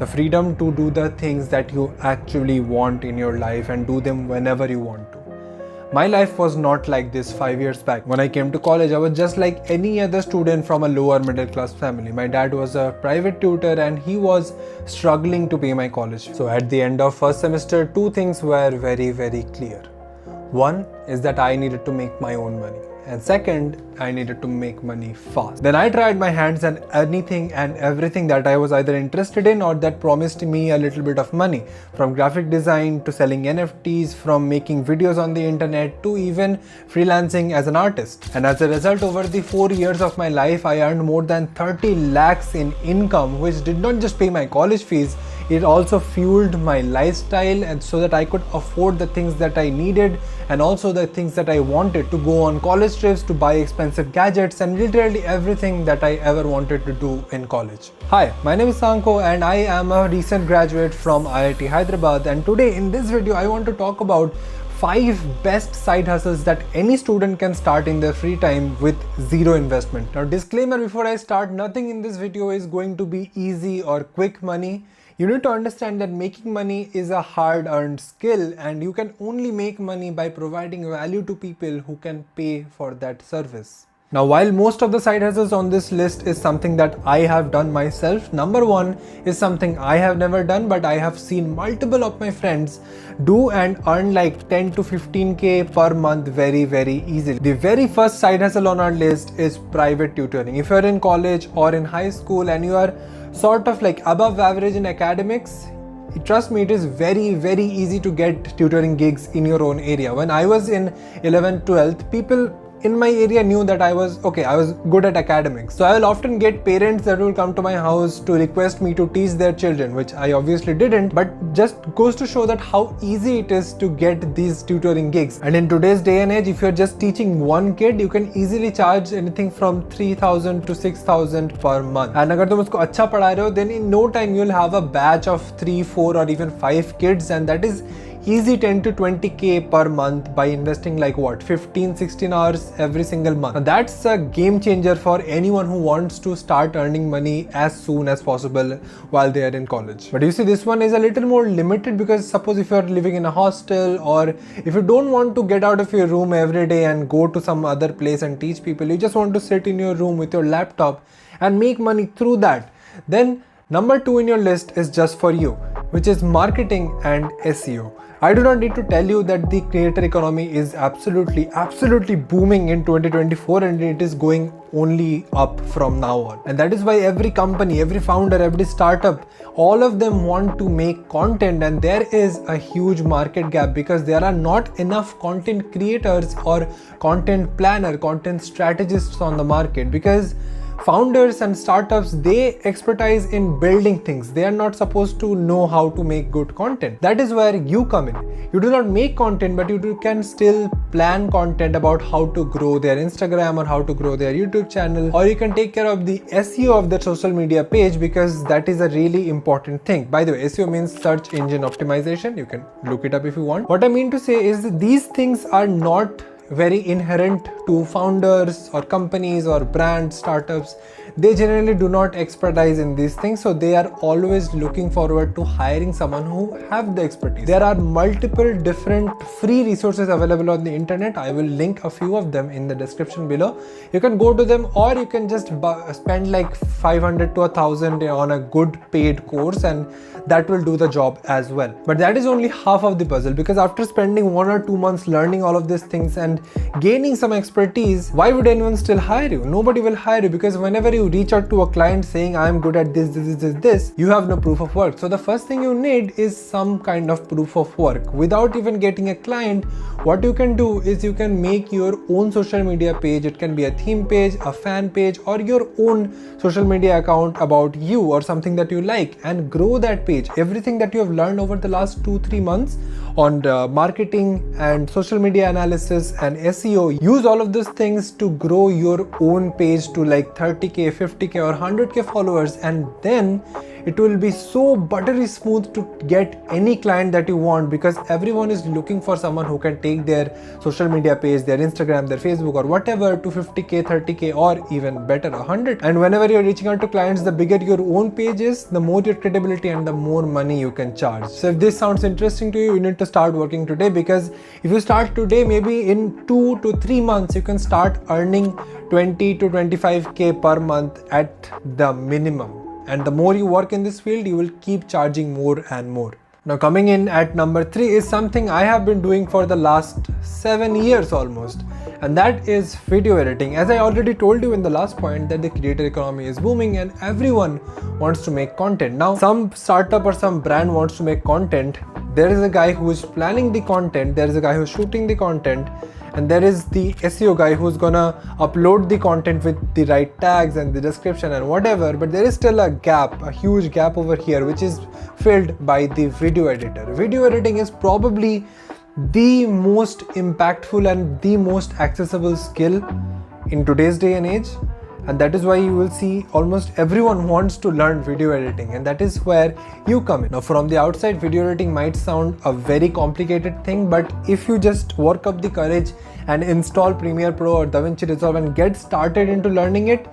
The freedom to do the things that you actually want in your life and do them whenever you want to. My life was not like this 5 years back. When I came to college, I was just like any other student from a lower middle class family. My dad was a private tutor and he was struggling to pay my college. So at the end of first semester, two things were very, very clear. One is that I needed to make my own money. And second, I needed to make money fast. Then I tried my hands at anything and everything that I was either interested in or that promised me a little bit of money. From graphic design to selling NFTs, from making videos on the internet to even freelancing as an artist. And as a result, over the 4 years of my life, I earned more than 30 lakhs in income, which did not just pay my college fees, it also fueled my lifestyle, and so that I could afford the things that I needed and also the things that I wanted, to go on college trips, to buy expensive gadgets, and literally everything that I ever wanted to do in college. Hi, my name is Sanko and I am a recent graduate from IIT Hyderabad, and today in this video I want to talk about 5 best side hustles that any student can start in their free time with zero investment. Now, disclaimer before I start, nothing in this video is going to be easy or quick money. You need to understand that making money is a hard-earned skill, and you can only make money by providing value to people who can pay for that service. Now, while most of the side hustles on this list is something that I have done myself, number one is something I have never done, but I have seen multiple of my friends do and earn like 10 to 15k per month very, very easily. The very first side hustle on our list is private tutoring. If you're in college or in high school and you are sort of like above average in academics, trust me, it is very, very easy to get tutoring gigs in your own area. When I was in 11th, 12th, people in my area knew that I was good at academics. So I will often get parents that will come to my house to request me to teach their children, which I obviously didn't, but just goes to show that how easy it is to get these tutoring gigs. And in today's day and age, if you're just teaching one kid, you can easily charge anything from 3,000 to 6,000 per month. And agar tum usko acha padha rahe ho, then in no time you'll have a batch of 3, 4 or even 5 kids, and that is easy 10 to 20k per month by investing like what, 15-16 hours every single month. Now that's a game changer for anyone who wants to start earning money as soon as possible while they are in college. But you see, this one is a little more limited, because suppose if you are living in a hostel, or if you don't want to get out of your room every day and go to some other place and teach people, you just want to sit in your room with your laptop and make money through that, then number 2 in your list is just for you, which is marketing and SEO. I do not need to tell you that the creator economy is absolutely booming in 2024, and it is going only up from now on. And that is why every company, every founder, every startup, all of them want to make content, and there is a huge market gap because there are not enough content creators or content planner, content strategists on the market, because founders and startups, they expertise in building things. They are not supposed to know how to make good content. That is where you come in. You do not make content, but you can still plan content about how to grow their Instagram or how to grow their YouTube channel, or you can take care of the SEO of the social media page, because that is a really important thing. By the way, SEO means search engine optimization. You can look it up if you want. What I mean to say is that these things are not very inherent to founders or companies or brand startups. They generally do not expertise in these things, so they are always looking forward to hiring someone who have the expertise. There are multiple different free resources available on the internet. I will link a few of them in the description below. You can go to them, or you can just spend like 500 to 1,000 on a good paid course, and that will do the job as well. But that is only half of the puzzle, because after spending 1 or 2 months learning all of these things and gaining some expertise, why would anyone still hire you? Nobody will hire you, because whenever you reach out to a client saying I am good at this, you have no proof of work. So the first thing you need is some kind of proof of work. Without even getting a client, what you can do is you can make your own social media page. It can be a theme page, a fan page, or your own social media account about you or something that you like, and grow that page. Everything that you have learned over the last 2-3 months on marketing and social media analysis and SEO, use all of those things to grow your own page to like 30k, 50k or 100k followers, and then it will be so buttery smooth to get any client that you want, because everyone is looking for someone who can take their social media page, their Instagram, their Facebook or whatever to 50k, 30k or even better 100. And whenever you're reaching out to clients, the bigger your own page is, the more your credibility and the more money you can charge. So if this sounds interesting to you, you need to start working today, because if you start today, maybe in 2 to 3 months you can start earning 20 to 25k per month at the minimum. And the more you work in this field, you will keep charging more and more. Now coming in at number 3 is something I have been doing for the last 7 years almost, and that is video editing. As I already told you in the last point, that the creator economy is booming and everyone wants to make content. Now some startup or some brand wants to make content. There is a guy who is planning the content, there is a guy who is shooting the content, and there is the SEO guy who's gonna upload the content with the right tags and the description and whatever. But there is still a gap, a huge gap over here, which is filled by the video editor. Video editing is probably the most impactful and the most accessible skill in today's day and age. And that is why you will see almost everyone wants to learn video editing, and that is where you come in. Now from the outside, video editing might sound a very complicated thing, but if you just work up the courage and install Premiere Pro or DaVinci Resolve and get started into learning it,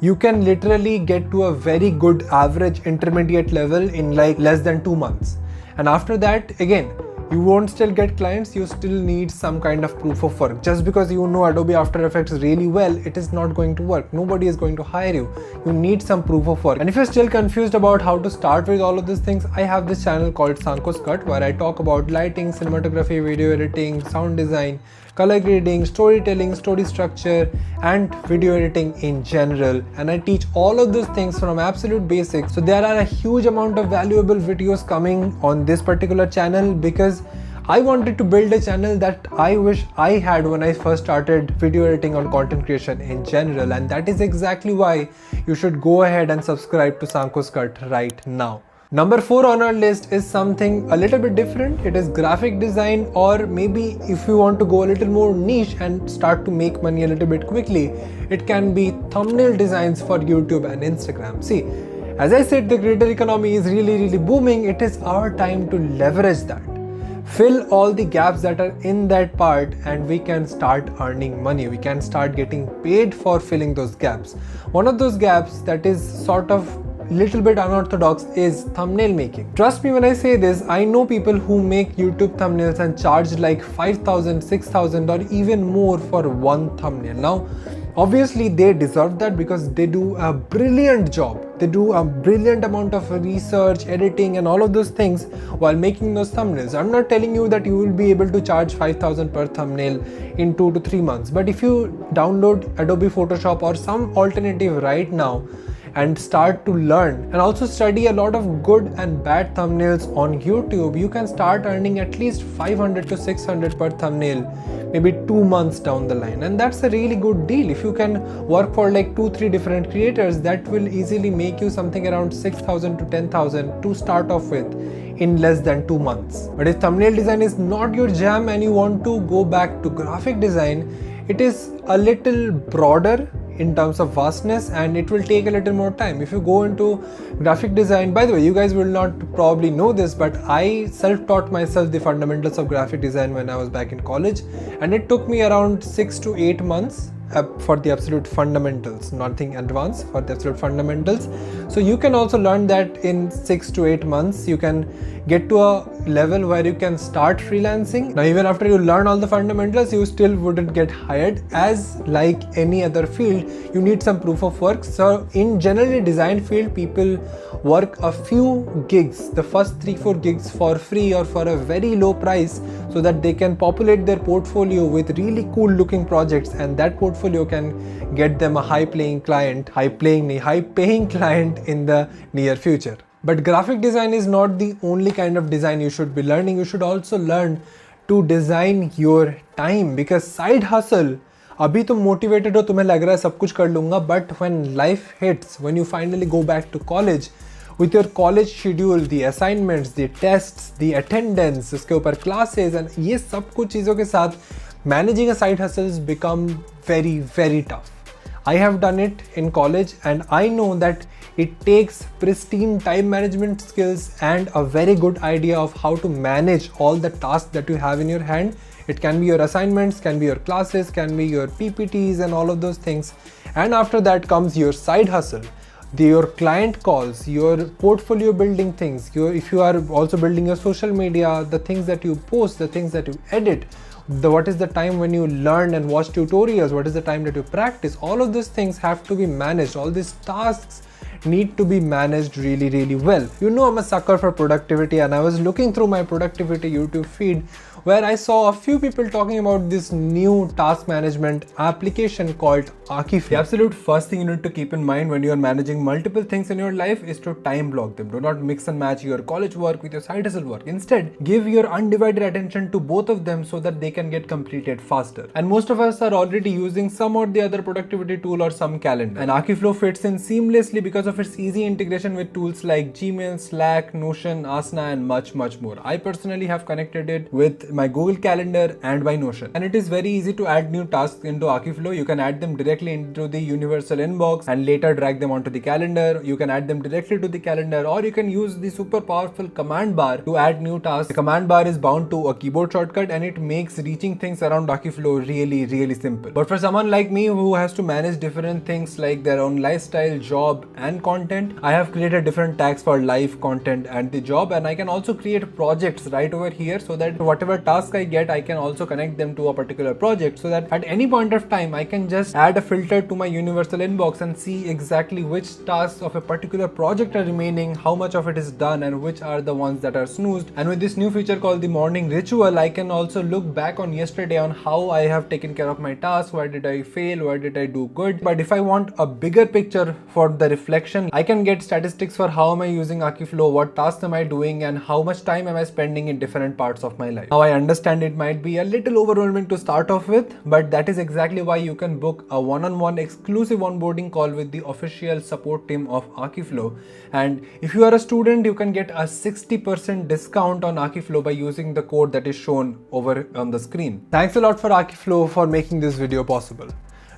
you can literally get to a very good average intermediate level in like less than 2 months. And after that, again, you won't still get clients, you still need some kind of proof of work. Just because you know Adobe After Effects really well, it is not going to work. Nobody is going to hire you. You need some proof of work. And if you're still confused about how to start with all of these things, I have this channel called Sanko's Cut, where I talk about lighting, cinematography, video editing, sound design, color grading, storytelling, story structure, and video editing in general. And I teach all of those things from absolute basics. So there are a huge amount of valuable videos coming on this particular channel, because I wanted to build a channel that I wish I had when I first started video editing on content creation in general. And that is exactly why you should go ahead and subscribe to Sanko's Cut right now. Number 4 on our list is something a little bit different. It is graphic design, or maybe if you want to go a little more niche and start to make money a little bit quickly, it can be thumbnail designs for YouTube and Instagram. See, as I said, the creator economy is really booming. It is our time to leverage that. Fill all the gaps that are in that part, and we can start earning money. We can start getting paid for filling those gaps. One of those gaps that is sort of little bit unorthodox is thumbnail making. Trust me when I say this, I know people who make YouTube thumbnails and charge like 5,000, 6,000 or even more for one thumbnail. Now, obviously they deserve that because they do a brilliant job. They do a brilliant amount of research, editing and all of those things while making those thumbnails. I'm not telling you that you will be able to charge 5,000 per thumbnail in 2 to 3 months. But if you download Adobe Photoshop or some alternative right now, and start to learn and also study a lot of good and bad thumbnails on YouTube, you can start earning at least 500 to 600 per thumbnail, maybe 2 months down the line. And that's a really good deal. If you can work for like 2-3 different creators, that will easily make you something around 6,000 to 10,000 to start off with in less than 2 months. But if thumbnail design is not your jam and you want to go back to graphic design, it is a little broader in terms of vastness and it will take a little more time. If you go into graphic design, by the way, you guys will not probably know this, but I self-taught myself the fundamentals of graphic design when I was back in college, and it took me around 6 to 8 months for the absolute fundamentals, nothing advanced, for the absolute fundamentals. So you can also learn that in 6 to 8 months. You can get to a level where you can start freelancing. Now even after you learn all the fundamentals, you still wouldn't get hired. As like any other field, you need some proof of work. So in generally design field, people work a few gigs, the first 3-4 gigs for free or for a very low price, so that they can populate their portfolio with really cool looking projects, and that portfolio can get them a high paying client in the near future. But graphic design is not the only kind of design you should be learning. You should also learn to design your time, because side hustle, अभी तुम motivated हो, तुम्हें लग रहा है सब कुछ कर लूँगा, but when life hits, when you finally go back to college, with your college schedule, the assignments, the tests, the attendance, उसके ऊपर classes and ये सब कुछ चीज़ों के साथ managing a side hustle has become very tough. I have done it in college and I know that It takes pristine time management skills and a very good idea of how to manage all the tasks that you have in your hand. It can be your assignments, can be your classes, can be your PPTs and all of those things. And after that comes your side hustle, your client calls, your portfolio building things, if you are also building your social media, the things that you post, the things that you edit, what is the time when you learn and watch tutorials, what is the time that you practice, all of those things have to be managed. All these tasks need to be managed really well. You know, I'm a sucker for productivity, and I was looking through my productivity YouTube feed where I saw a few people talking about this new task management application called Akiflow. The absolute first thing you need to keep in mind when you are managing multiple things in your life is to time block them. Do not mix and match your college work with your side hustle work. Instead, give your undivided attention to both of them so that they can get completed faster. And most of us are already using some or the other productivity tool or some calendar. And Akiflow fits in seamlessly because of its easy integration with tools like Gmail, Slack, Notion, Asana, and much more. I personally have connected it with my Google Calendar and my Notion. And it is very easy to add new tasks into Akiflow. You can add them directly into the universal inbox and later drag them onto the calendar. You can add them directly to the calendar, or you can use the super powerful command bar to add new tasks. The command bar is bound to a keyboard shortcut and it makes reaching things around Akiflow really simple. But for someone like me who has to manage different things like their own lifestyle, job and content, I have created different tags for life, content and the job, and I can also create projects right over here so that whatever task I get, I can also connect them to a particular project, so that at any point of time I can just add a filter to my universal inbox and see exactly which tasks of a particular project are remaining, how much of it is done and which are the ones that are snoozed. And with this new feature called the morning ritual, I can also look back on yesterday on how I have taken care of my tasks, where did I fail, where did I do good. But if I want a bigger picture for the reflection, I can get statistics for how am I using Akiflow, what tasks am I doing and how much time am I spending in different parts of my life. Now I understand it might be a little overwhelming to start off with, but that is exactly why you can book a one-on-one exclusive onboarding call with the official support team of Akiflow. And if you are a student, you can get a 60% discount on Akiflow by using the code that is shown over on the screen. Thanks a lot for Akiflow for making this video possible.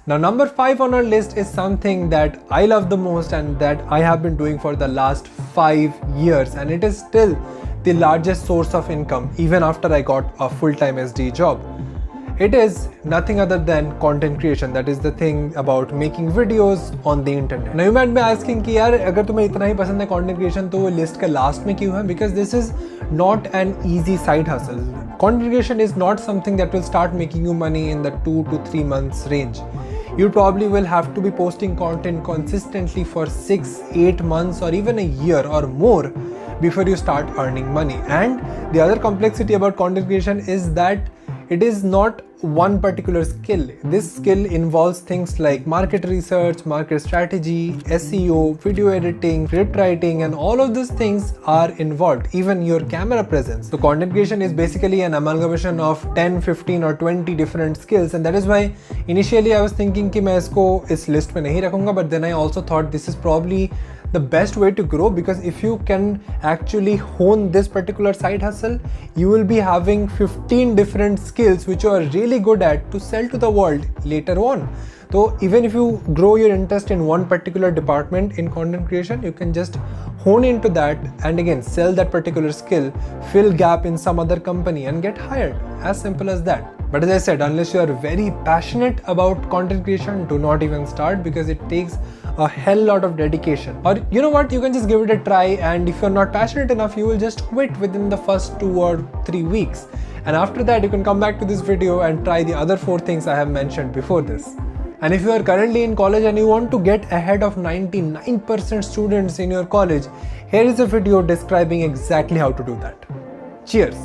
Now, number 5 on our list is something that I love the most and that I have been doing for the last 5 years, and it is still the largest source of income even after I got a full-time SD job. It is nothing other than content creation. That is the thing about making videos on the internet. Now you might be asking कि यार अगर तुम्हें इतना ही पसंद है content creation तो वो list का last में क्यों है? Because this is not an easy side hustle. Content creation is not something that will start making you money in the 2 to 3 months range. You probably will have to be posting content consistently for 6, 8 months or even a year or more before you start earning money. And the other complexity about content creation is that it is not one particular skill. This skill involves things like market research, market strategy, SEO, video editing, script writing, and all of these things are involved, even your camera presence. So content creation is basically an amalgamation of 10, 15 or 20 different skills, and that is why initially I was thinking कि मैं इसको इस list में नहीं रखूंगा, but then I also thought this is probably the best way to grow, because if you can actually hone this particular side hustle, you will be having 15 different skills which you are really good at to sell to the world later on. So even if you grow your interest in one particular department in content creation, you can just hone into that and again sell that particular skill, fill gap in some other company and get hired. As simple as that. But as I said, unless you are very passionate about content creation, do not even start, because it takes a hell lot of dedication. Or you know what, you can just give it a try, and if you're not passionate enough, you will just quit within the first 2 or 3 weeks. And after that, you can come back to this video and try the other 4 things I have mentioned before this. And if you are currently in college and you want to get ahead of 99% students in your college, here is a video describing exactly how to do that. Cheers!